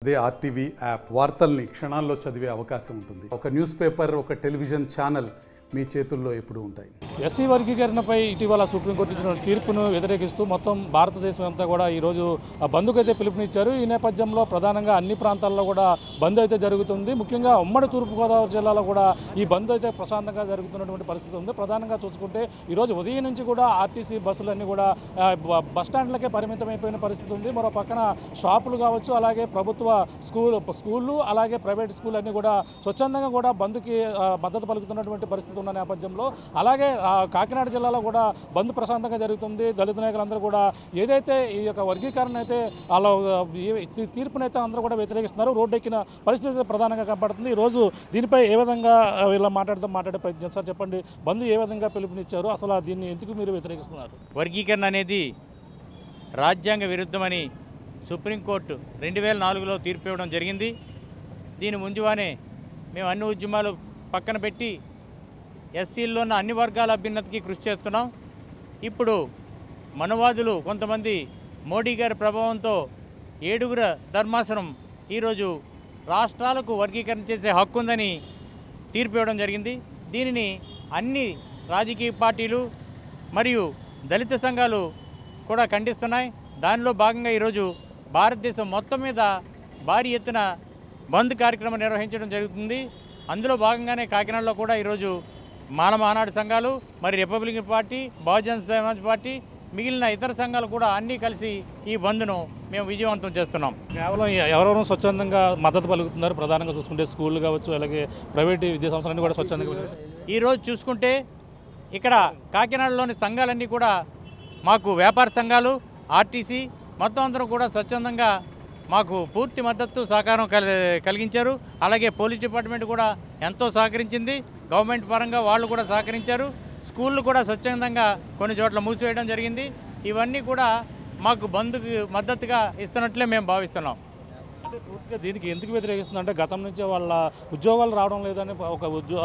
అదే RTV app వార్తల్ని క్షణాల్లో చదివే అవకాశం ఉంటుంది. ఒక న్యూస్ పేపర్, ఒక టెలివిజన్ ఛానల్ మీ చేతుల్లో ఎప్పుడూ ఉంటాయి. ఎస్సీ వర్గీకరణపై ఇటీవల సుప్రీంకోర్టు ఇచ్చిన తీర్పును వ్యతిరేకిస్తూ మొత్తం భారతదేశం అంతా కూడా ఈరోజు బంద్కు అయితే పిలుపునిచ్చారు. ఈ నేపథ్యంలో ప్రధానంగా అన్ని ప్రాంతాల్లో కూడా బంద్ అయితే జరుగుతుంది. ముఖ్యంగా ఉమ్మడి తూర్పుగోదావరి జిల్లాలో కూడా ఈ బంద్ అయితే ప్రశాంతంగా జరుగుతున్నటువంటి పరిస్థితి ఉంది. ప్రధానంగా చూసుకుంటే ఈరోజు ఉదయం నుంచి కూడా ఆర్టీసీ బస్సులన్నీ కూడా బస్టాండ్లకే పరిమితమైపోయిన పరిస్థితి ఉంది. మరో పక్కన షాపులు కావచ్చు, అలాగే ప్రభుత్వ స్కూళ్ళు అలాగే ప్రైవేట్ స్కూల్ అన్నీ కూడా స్వచ్ఛందంగా కూడా బంద్కి మద్దతు పలుకుతున్నటువంటి పరిస్థితి ఉన్న నేపథ్యంలో అలాగే కాకినాడ జిల్లాలో కూడా బంద్ ప్రశాంతంగా జరుగుతుంది. దళిత నాయకులందరూ కూడా ఏదైతే ఈ యొక్క వర్గీకరణ అయితే అలా తీర్పునైతే అందరూ కూడా వ్యతిరేకిస్తున్నారు. రోడ్డు ఎక్కిన పరిస్థితి ప్రధానంగా కనపడుతుంది. ఈరోజు దీనిపై ఏ విధంగా ఇలా మాట్లాడే ప్రయత్నం సార్, చెప్పండి. బంద్ ఏ విధంగా పిలుపునిచ్చారు, అసలు దీన్ని ఎందుకు మీరు వ్యతిరేకిస్తున్నారు? వర్గీకరణ అనేది రాజ్యాంగ విరుద్ధమని సుప్రీంకోర్టు 2004లో తీర్పు ఇవ్వడం జరిగింది. దీని ముందుగానే మేము అన్ని ఉద్యమాలు పక్కన పెట్టి ఎస్సీల్లో ఉన్న అన్ని వర్గాల అభ్యున్నతికి కృషి చేస్తున్నాం. ఇప్పుడు మనవాదులు కొంతమంది మోడీ గారి ప్రభావంతో 7 ధర్మాసనం ఈరోజు రాష్ట్రాలకు వర్గీకరణ చేసే హక్కు ఉందని తీర్పు ఇవ్వడం జరిగింది. దీనిని అన్ని రాజకీయ పార్టీలు మరియు దళిత సంఘాలు కూడా ఖండిస్తున్నాయి. దానిలో భాగంగా ఈరోజు భారతదేశం మొత్తం మీద భారీ ఎత్తున బంద్ కార్యక్రమం నిర్వహించడం జరుగుతుంది. అందులో భాగంగానే కాకినాడలో కూడా ఈరోజు మానమానాడు సంఘాలు, మరి Republican party, Bahujan Samaj party, మిగిలిన ఇతర సంఘాలు కూడా అన్నీ కలిసి ఈ బంద్ను మేము విజయవంతం చేస్తున్నాం. కేవలం ఎవరెవరూ స్వచ్ఛందంగా మద్దతు పలుకుతున్నారు? ప్రధానంగా చూసుకుంటే స్కూళ్ళు కావచ్చు, అలాగే ప్రైవేట్ విద్యా సంస్థలన్నీ కూడా స్వచ్ఛందంగా. ఈరోజు చూసుకుంటే ఇక్కడ కాకినాడలోని సంఘాలన్నీ కూడా మాకు వ్యాపార సంఘాలు, ఆర్టీసీ మొత్తం అందరూ కూడా స్వచ్ఛందంగా మాకు పూర్తి మద్దతు సహకారం కలిగించారు. అలాగే పోలీస్ డిపార్ట్మెంట్ కూడా ఎంతో సహకరించింది. గవర్నమెంట్ పరంగా వాళ్ళు కూడా సహకరించారు. స్కూళ్ళు కూడా స్వచ్ఛందంగా కొన్ని చోట్ల మూసివేయడం జరిగింది. ఇవన్నీ కూడా మాకు బంద్కు మద్దతుగా ఇస్తున్నట్లే మేము భావిస్తున్నాం. అంటే పూర్తిగా దీనికి ఎందుకు వ్యతిరేకిస్తుందంటే గతం నుంచే వాళ్ళ ఉద్యోగాలు రావడం లేదని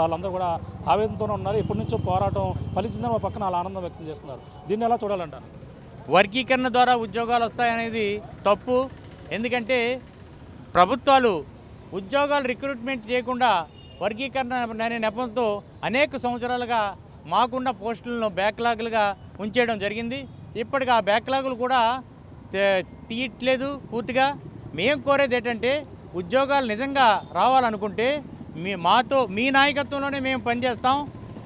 వాళ్ళందరూ కూడా ఆవేదనతోనే ఉన్నారు. ఇప్పటి నుంచో పోరాటం ఫలించిందని ఒక పక్కన వాళ్ళ ఆనందం వ్యక్తం చేస్తున్నారు. దీన్ని ఎలా చూడాలంటారు? వర్గీకరణ ద్వారా ఉద్యోగాలు వస్తాయనేది తప్పు. ఎందుకంటే ప్రభుత్వాలు ఉద్యోగాలు రిక్రూట్మెంట్ చేయకుండా వర్గీకరణ అనే నెపంతో అనేక సంవత్సరాలుగా మాకున్న పోస్టులను బ్యాక్లాగులుగా ఉంచేయడం జరిగింది. ఇప్పటికి ఆ బ్యాక్లాగులు కూడా తీయట్లేదు పూర్తిగా. మేము కోరేది ఏంటంటే ఉద్యోగాలు నిజంగా రావాలనుకుంటే మీ నాయకత్వంలోనే మేము పనిచేస్తాం.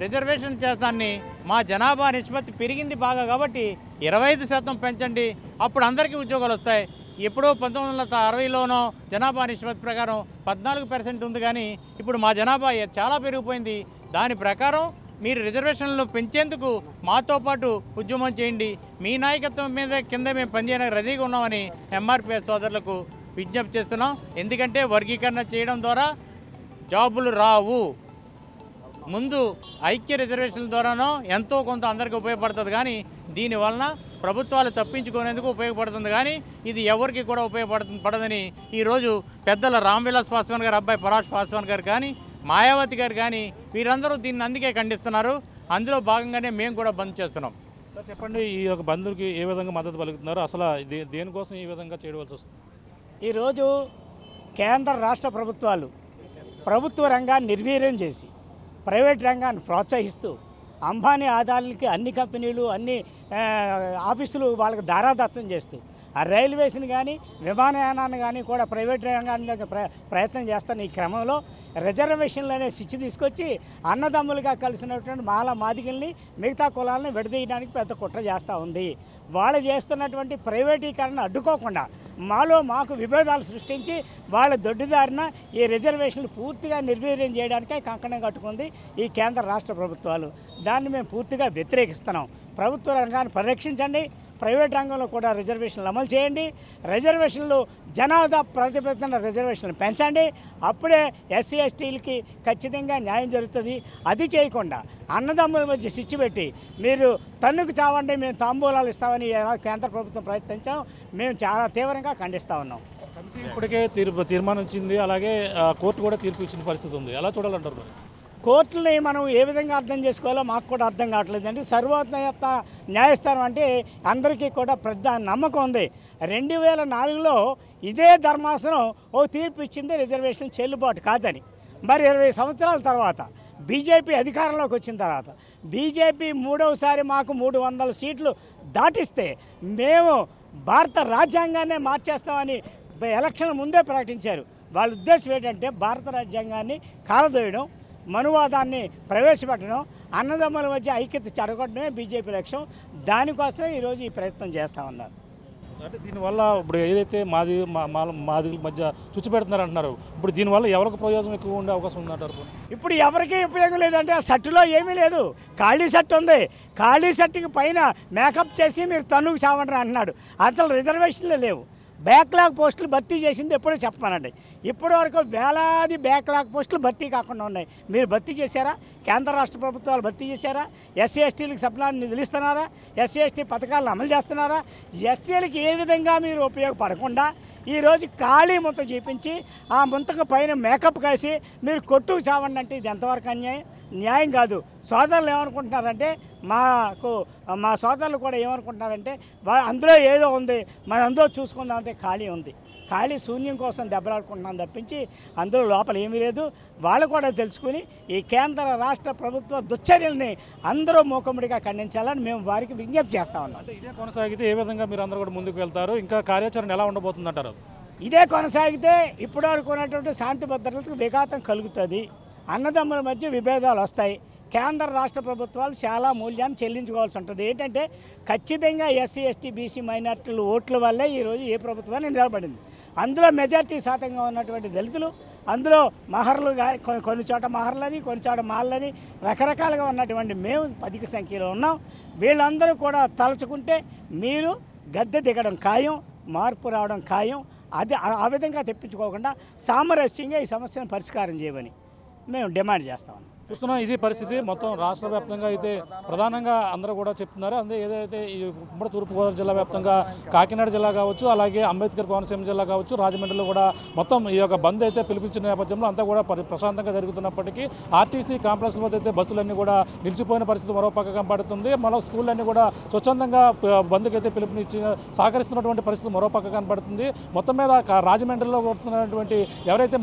రిజర్వేషన్ చేస్తాన్ని మా జనాభా నిష్పత్తి పెరిగింది బాగా కాబట్టి 25% పెంచండి, అప్పుడు అందరికీ ఉద్యోగాలు వస్తాయి. ఎప్పుడో 1960లోనో జనాభా నిష్పత్తి ప్రకారం 14% ఉంది, కానీ ఇప్పుడు మా జనాభా చాలా పెరిగిపోయింది. దాని ప్రకారం మీరు రిజర్వేషన్లు పెంచేందుకు మాతో పాటు ఉద్యమం చేయండి. మీ నాయకత్వం మీద కింద మేము పనిచేయడానికి రెడీగా ఉన్నామని ఎంఆర్పిఎస్ సోదరులకు విజ్ఞప్తి చేస్తున్నాం. ఎందుకంటే వర్గీకరణ చేయడం ద్వారా జాబులు రావు. ముందు ఐక్య రిజర్వేషన్ల ద్వారానో ఎంతో కొంత అందరికీ ఉపయోగపడుతుంది, కానీ దీనివలన ప్రభుత్వాలు తప్పించుకునేందుకు ఉపయోగపడుతుంది, కానీ ఇది ఎవరికి కూడా ఉపయోగపడదని ఈరోజు పెద్దల రామ్విలాస్ పాస్వాన్ గారు అబ్బాయి పరాష్ పాస్వాన్ గారు కానీ, మాయావతి గారు కానీ వీరందరూ దీన్ని అందుకే ఖండిస్తున్నారు. అందులో భాగంగానే మేము కూడా బంద్ చేస్తున్నాం. చెప్పండి, ఈ యొక్క బంద్కి ఏ విధంగా మద్దతు పలుకుతున్నారు? అసలు దేనికోసం ఈ విధంగా చేయవలసి వస్తుంది? ఈరోజు కేంద్ర రాష్ట్ర ప్రభుత్వాలు ప్రభుత్వ రంగాన్ని నిర్వీర్యం చేసి ప్రైవేట్ రంగాన్ని ప్రోత్సహిస్తూ అంబానీ ఆదాయాలకి అన్ని కంపెనీలు, అన్ని ఆఫీసులు వాళ్ళకి దారాదత్తం చేస్తూ ఆ రైల్వేస్ని కానీ విమానయానాన్ని కానీ కూడా ప్రైవేట్ రంగాన్ని ప్రయత్నం చేస్తున్న ఈ క్రమంలో రిజర్వేషన్లు అనే శిక్ష తీసుకొచ్చి అన్నదమ్ములుగా కలిసినటువంటి మాల మాదిగల్ని మిగతా కులాలను విడదీయడానికి పెద్ద కుట్ర చేస్తూ ఉంది. వాళ్ళు చేస్తున్నటువంటి ప్రైవేటీకరణ అడ్డుకోకుండా మాకు విభేదాలు సృష్టించి వాళ్ళ దొడ్డిదారిన ఈ రిజర్వేషన్లు పూర్తిగా నిర్వీర్యం చేయడానికే కంకణం కట్టుకుంది ఈ కేంద్ర రాష్ట్ర ప్రభుత్వాలు. దాన్ని మేము పూర్తిగా వ్యతిరేకిస్తున్నాం. ప్రభుత్వ రంగాన్ని పరిరక్షించండి, ప్రైవేట్ రంగంలో కూడా రిజర్వేషన్లు అమలు చేయండి. రిజర్వేషన్లు జనాభా ప్రాతిపదికన రిజర్వేషన్లు పెంచండి. అప్పుడే ఎస్సీ ఎస్టీలకి ఖచ్చితంగా న్యాయం జరుగుతుంది. అది చేయకుండా అన్నదమ్ముల మధ్య సిచ్చి పెట్టి మీరు తన్నుకు చావండి, మేము తాంబూలాలు ఇస్తామని కేంద్ర ప్రభుత్వం ప్రయత్నించాం. మేము చాలా తీవ్రంగా ఖండిస్తూ ఉన్నాం. ఇప్పటికే తీర్మానం ఇచ్చింది, అలాగే కోర్టు కూడా తీర్పు ఇచ్చిన పరిస్థితి ఉంది. ఎలా చూడాలంటారు? కోర్టుని మనం ఏ విధంగా అర్థం చేసుకోవాలో మాకు కూడా అర్థం కావట్లేదు అండి. సర్వోన్నత న్యాయస్థానం అంటే అందరికీ కూడా పెద్ద నమ్మకం ఉంది. 2004లో ఇదే ధర్మాసనం ఓ తీర్పు ఇచ్చింది రిజర్వేషన్ చెల్లుబాటు కాదని. మరి 20 సంవత్సరాల తర్వాత బీజేపీ అధికారంలోకి వచ్చిన తర్వాత బీజేపీ మూడవసారి మాకు 300 సీట్లు దాటిస్తే మేము భారత రాజ్యాంగాన్నే మార్చేస్తామని ఎలక్షన్ ముందే ప్రకటించారు. వాళ్ళ ఉద్దేశం ఏంటంటే భారత రాజ్యాంగాన్ని కాలదోయడం, మనువాదాన్ని ప్రవేశపెట్టడం, అన్నదమ్ముల మధ్య ఐక్యత చెడగొట్టడమే బీజేపీ లక్ష్యం. దానికోసమే ఈరోజు ఈ ప్రయత్నం చేస్తూ ఉన్నారు. అంటే దీనివల్ల ఇప్పుడు ఏదైతే మాదిగల మధ్య చుచ్చు పెడుతున్నారు అంటున్నారు, ఇప్పుడు దీనివల్ల ఎవరికి ప్రయోజనం ఎక్కువ ఉండే అవకాశం ఉందంటారు? ఇప్పుడు ఎవరికీ ఉపయోగం లేదంటే ఆ షర్టులో ఏమీ లేదు, ఖాళీ షర్ట్ ఉంది. ఖాళీ షర్టుకి పైన మేకప్ చేసి మీరు తన్నుకు చావండి అంటున్నాడు. అసలు రిజర్వేషన్లు లేవు. బ్యాక్లాగ్ పోస్టులు భర్తీ చేసింది ఎప్పుడో చెప్పమనండి. ఇప్పటి వరకు వేలాది బ్యాక్లాగ్ పోస్టులు భర్తీ కాకుండా ఉన్నాయి. మీరు భర్తీ చేశారా? కేంద్ర రాష్ట్ర ప్రభుత్వాలు భర్తీ చేశారా? ఎస్సీ ఎస్టీలకు సప్లాన్ని నిధులు ఇస్తున్నారా? ఎస్సీ ఎస్టీ పథకాలను అమలు చేస్తున్నారా? ఎస్సీలకు ఏ విధంగా మీరు ఉపయోగపడకుండా ఈరోజు ఖాళీ ముంత చూపించి ఆ ముంతకు పైన మేకప్ కాసి మీరు కొట్టుకు చావండి అంటే ఇది ఎంతవరకు అన్యాయం? న్యాయం కాదు. సోదరులు ఏమనుకుంటున్నారంటే మా సోదరులు కూడా ఏమనుకుంటున్నారంటే అందులో ఏదో ఉంది, మనం అందులో చూసుకుందామంటే ఖాళీ ఉంది. ఖాళీ శూన్యం కోసం దెబ్బలాడుకుంటున్నాం తప్పించి అందులో లోపల ఏమీ లేదు. వాళ్ళు కూడా తెలుసుకుని ఈ కేంద్ర రాష్ట్ర ప్రభుత్వ దుశ్చర్యల్ని అందరూ మూకుమ్మడిగా ఖండించాలని మేము వారికి విజ్ఞప్తి చేస్తా ఉన్నాం. అంటే ఇదే కొనసాగితే ఏ విధంగా మీరు అందరూ కూడా ముందుకు వెళ్తారు? ఇంకా కార్యాచరణ ఎలా ఉండబోతుందంటారు? ఇదే కొనసాగితే ఇప్పటివరకు ఉన్నటువంటి శాంతి భద్రతలకు విఘాతం కలుగుతుంది. అన్నదమ్ముల మధ్య విభేదాలు వస్తాయి. కేంద్ర రాష్ట్ర ప్రభుత్వాలు చాలా మూల్యాన్ని చెల్లించుకోవాల్సి ఉంటుంది. ఏంటంటే ఖచ్చితంగా ఎస్సీ ఎస్టీ బీసీ మైనార్టీల ఓట్ల వల్లే ఈరోజు ఏ ప్రభుత్వాన్ని నిలబడింది. అందులో మెజార్టీ శాతంగా ఉన్నటువంటి దళితులు, అందులో మహర్లు కానీ కొన్ని చోట మహర్లని, కొన్ని చోట మాల్లని రకరకాలుగా ఉన్నటువంటి మేము అధిక సంఖ్యలో ఉన్నాం. వీళ్ళందరూ కూడా తలుచుకుంటే మీరు గద్దె దిగడం ఖాయం, మార్పు రావడం ఖాయం. అది ఆ విధంగా తెప్పించుకోకుండా సామరస్యంగా ఈ సమస్యను పరిష్కారం చేయమని మేము డిమాండ్ చేస్తాం. చూస్తున్నాం ఇది పరిస్థితి మొత్తం రాష్ట్ర వ్యాప్తంగా అయితే ప్రధానంగా అందరూ కూడా చెప్తున్నారు. అదే ఏదైతే ఈ ఉమ్మడి తూర్పుగోదావరి జిల్లా వ్యాప్తంగా కాకినాడ జిల్లా కావచ్చు, అలాగే అంబేద్కర్ కోనసీమ జిల్లా కావచ్చు, రాజమండ్రిలో కూడా మొత్తం ఈ యొక్క బంద్ అయితే పిలిపించిన నేపథ్యంలో అంతా కూడా ప్రశాంతంగా జరుగుతున్నప్పటికీ ఆర్టీసీ కాంప్లెక్స్ వద్ద అయితే బస్సులన్నీ కూడా నిలిచిపోయిన పరిస్థితి మరో పక్క కనపడుతుంది. మరో స్కూళ్ళన్నీ కూడా స్వచ్ఛందంగా బంద్కి అయితే పిలుపునిచ్చి సహకరిస్తున్నటువంటి పరిస్థితి మరో పక్క కనపడుతుంది. మొత్తం మీద రాజమండ్రిలో వస్తున్నటువంటి ఎవరైతే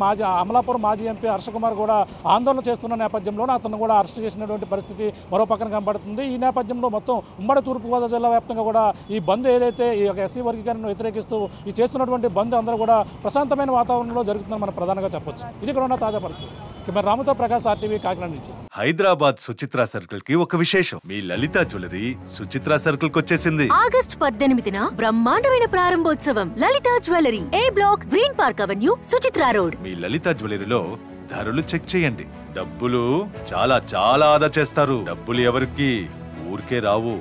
అమలాపురం మాజీ ఎంపీ హర్షకుమార్ కూడా ఆందోళన చేస్తున్న నేపథ్యంలో అతను కూడా అరెస్ట్ చేసినటువంటి పరిస్థితి మరో పక్కన కనబడుతుంది. ఈ నేపథ్యంలో మొత్తం ఉమ్మడి తూర్పుగోదావరి జిల్లా వ్యాప్తంగా కూడా ఈ బంద్ ఏదైతే ఈ యొక్క ఎస్సీ వర్గీకరణను వ్యతిరేకిస్తూ ఈ చేస్తున్నటువంటి బంద్ అందరూ కూడా ప్రశాంతమైన వాతావరణంలో జరుగుతుందని మనం ప్రధానంగా చెప్పొచ్చు. ఇది ఇక్కడ ఉన్న తాజా పరిస్థితి. మరి రామతో ప్రకాష్, RTV, కాకినాడ నుంచి. హైదరాబాద్ సుచిత్ర సర్కిల్ కి ఒక విశేషం. మీ లలిత జ్యువెలరీ సుచిత్ర సర్కిల్ కి వచ్చేసింది. ఆగస్టు 18న బ్రహ్మాండమైన ప్రారంభోత్సవం. Lalitha jewellery, A block, Green Park Avenue, Suchitra road. మీ లలిత జ్యువెలరీలో ధరలు చెక్ చేయండి. డబ్బులు చాలా చాలా ఆదా చేస్తారు. డబ్బులు ఎవరికి ఊరికే రావు.